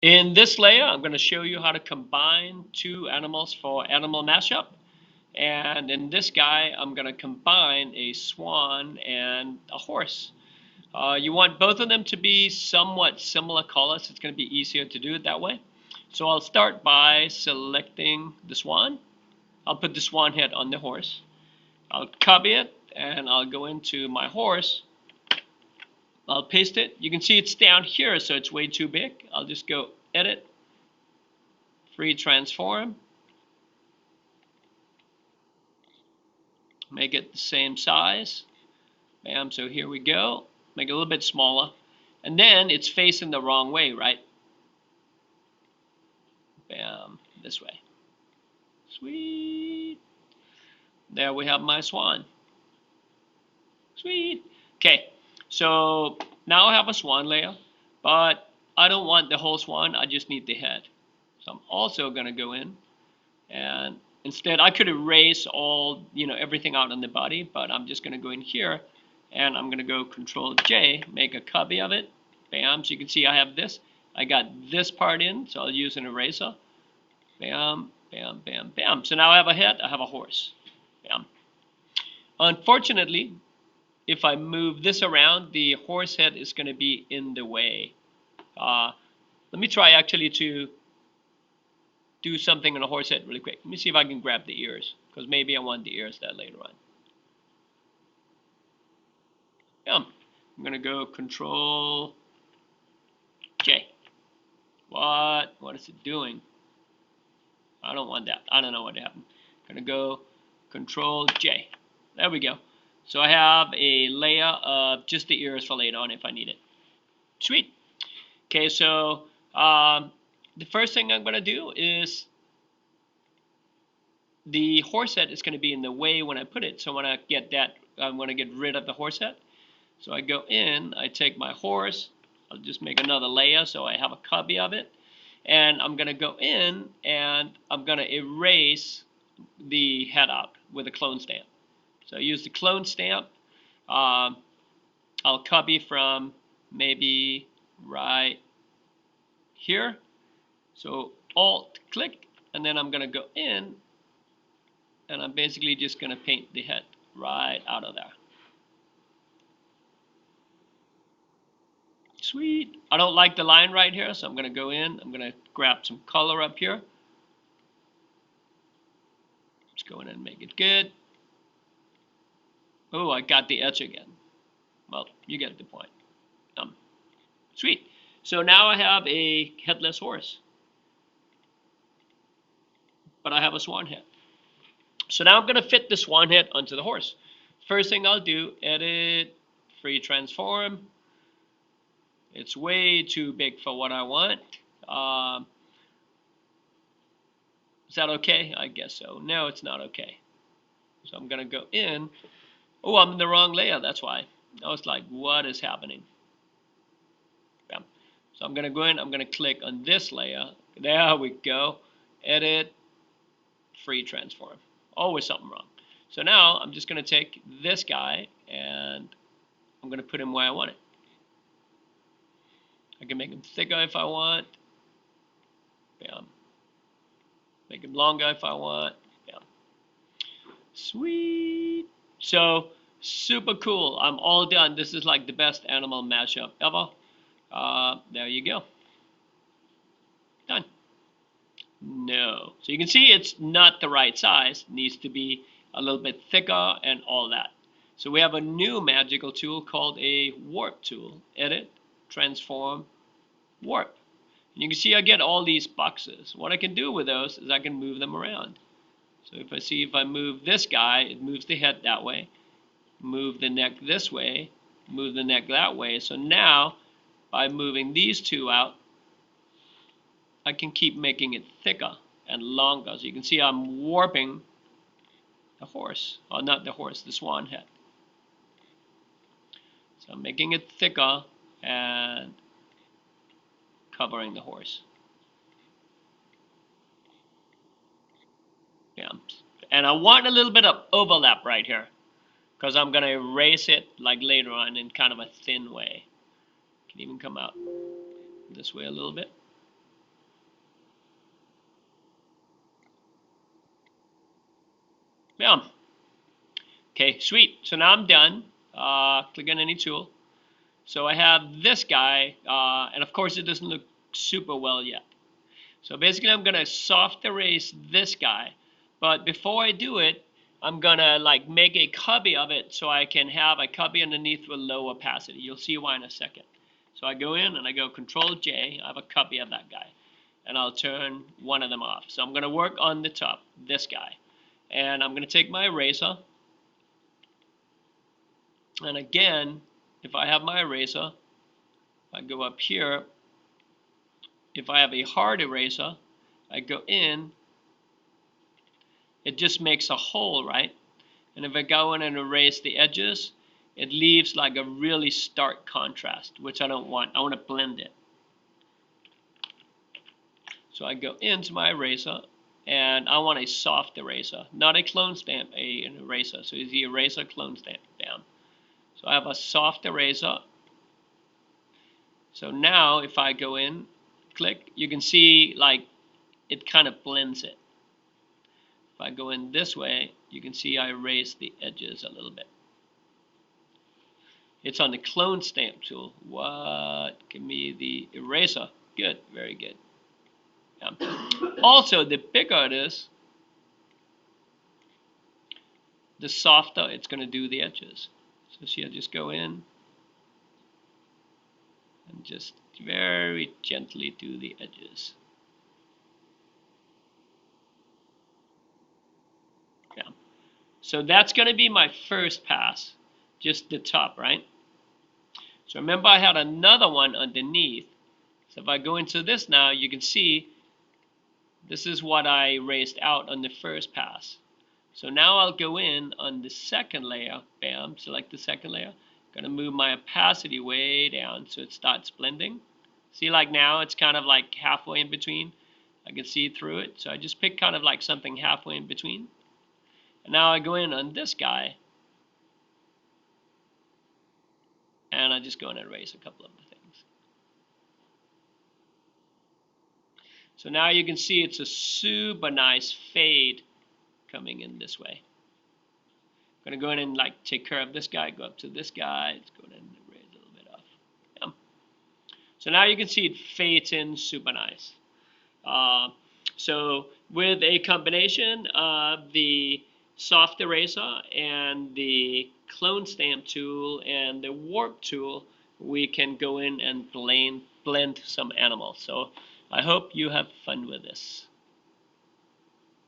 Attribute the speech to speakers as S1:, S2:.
S1: In this layer, I'm going to show you how to combine two animals for animal mashup. And in this guy, I'm going to combine a swan and a horse. You want both of them to be somewhat similar colors. It's going to be easier to do it that way. So I'll start by selecting the swan. I'll put the swan head on the horse. I'll copy it and I'll go into my horse. I'll paste it. You can see it's down here, so it's way too big. I'll just go edit, free transform, make it the same size. Bam, so here we go. Make it a little bit smaller. And then it's facing the wrong way, right? Bam, this way. Sweet. There we have my swan. Sweet. Okay, so now I have a swan layer, but I don't want the whole swan. I just need the head. So I'm also going to go in and instead I could erase all, everything out on the body, but I'm just going to go in here and I'm going to go Control J, make a copy of it. Bam, so you can see I have this. I got this part in, so I'll use an eraser. Bam, bam, bam, bam. So now I have a head, I have a horse. Bam. Unfortunately, if I move this around, the horse head is going to be in the way. Let me try actually to do something on a horse head really quick. Let me see if I can grab the ears, because maybe I want the ears that later on. Yeah, I'm going to go Control J. What is it doing? I don't want that. I don't know what happened. I'm going to go Control J. There we go. So I have a layer of just the ears for later on if I need it. Sweet. Okay, so the first thing I'm going to do is the horse head is going to be in the way when I put it. So when I get that, I'm going to get rid of the horse head. So I go in, I take my horse, I'll just make another layer so I have a copy of it. And I'm going to go in and I'm going to erase the head out with a clone stamp. So I use the clone stamp. I'll copy from maybe right here. So Alt click, and then I'm going to go in and I'm basically just going to paint the head right out of there. Sweet. I don't like the line right here, so I'm going to go in. I'm going to grab some color up here. Let's go in and make it good. Oh, I got the edge again. Well, you get the point. Sweet. So now I have a headless horse, but I have a swan head. So now I'm going to fit the swan head onto the horse. First thing I'll do, edit, free transform. It's way too big for what I want. Is that okay? I guess so. No, it's not okay. So I'm going to go in. Oh, I'm in the wrong layer. That's why. I was like, what is happening? Bam. So I'm going to go in. I'm going to click on this layer. There we go. Edit, free transform. Always something wrong. So now I'm just going to take this guy and I'm going to put him where I want it. I can make him thicker if I want. Bam. Make him longer if I want. Bam. Sweet. So super cool. I'm all done. This is like the best animal mashup ever. There you go. Done. No. So you can see it's not the right size. It needs to be a little bit thicker and all that. So we have a new magical tool called a warp tool. Edit, transform, warp. And you can see I get all these boxes. What I can do with those is I can move them around. So if I move this guy, it moves the head that way. Move the neck this way. Move the neck that way. So now, by moving these two out, I can keep making it thicker and longer. So you can see I'm warping the horse, or not the horse, the swan head. So I'm making it thicker and covering the horse. Yeah. And I want a little bit of overlap right here because I'm going to erase it like later on in kind of a thin way. Can even come out this way a little bit. Bam. Okay, sweet. So now I'm done. Click on any tool. So I have this guy, and of course it doesn't look super well yet. So basically I'm gonna soft erase this guy, but before I do it, I'm gonna like make a copy of it so I can have a copy underneath with low opacity. You'll see why in a second. So I go in and I go Control J, I have a copy of that guy, and I'll turn one of them off. So I'm gonna work on the top, this guy, and I'm gonna take my eraser, and again, if I have my eraser, I go up here. If I have a hard eraser, I go in, it just makes a hole, right? And if I go in and erase the edges, it leaves like a really stark contrast, which I don't want. I want to blend it. So I go into my eraser, and I want a soft eraser, not a clone stamp, an eraser. So it's the eraser clone stamp, bam. So I have a soft eraser. So now if I go in, click, you can see like it kind of blends it. If I go in this way, you can see I erase the edges a little bit. It's on the clone stamp tool. What? Give me the eraser. Good, very good. Yeah. Also, the bigger it is, the softer it's going to do the edges. So see, I just go in and just very gently do the edges. Yeah. So that's going to be my first pass, just the top, right? So remember I had another one underneath. So if I go into this now, you can see this is what I erased out on the first pass. So now I'll go in on the second layer, bam, select the second layer. Gonna move my opacity way down so it starts blending. See, like now it's kind of like halfway in between. I can see through it. So I just pick kind of like something halfway in between. And now I go in on this guy, and I just go in and erase a couple of the things. So now you can see it's a super nice fade coming in this way. I'm going to go in and like take care of this guy, go up to this guy, let's go in and erase a little bit off. Yeah. So now you can see it fades in super nice. So with a combination of the soft eraser and the clone stamp tool and the warp tool, we can go in and blend some animals. So I hope you have fun with this.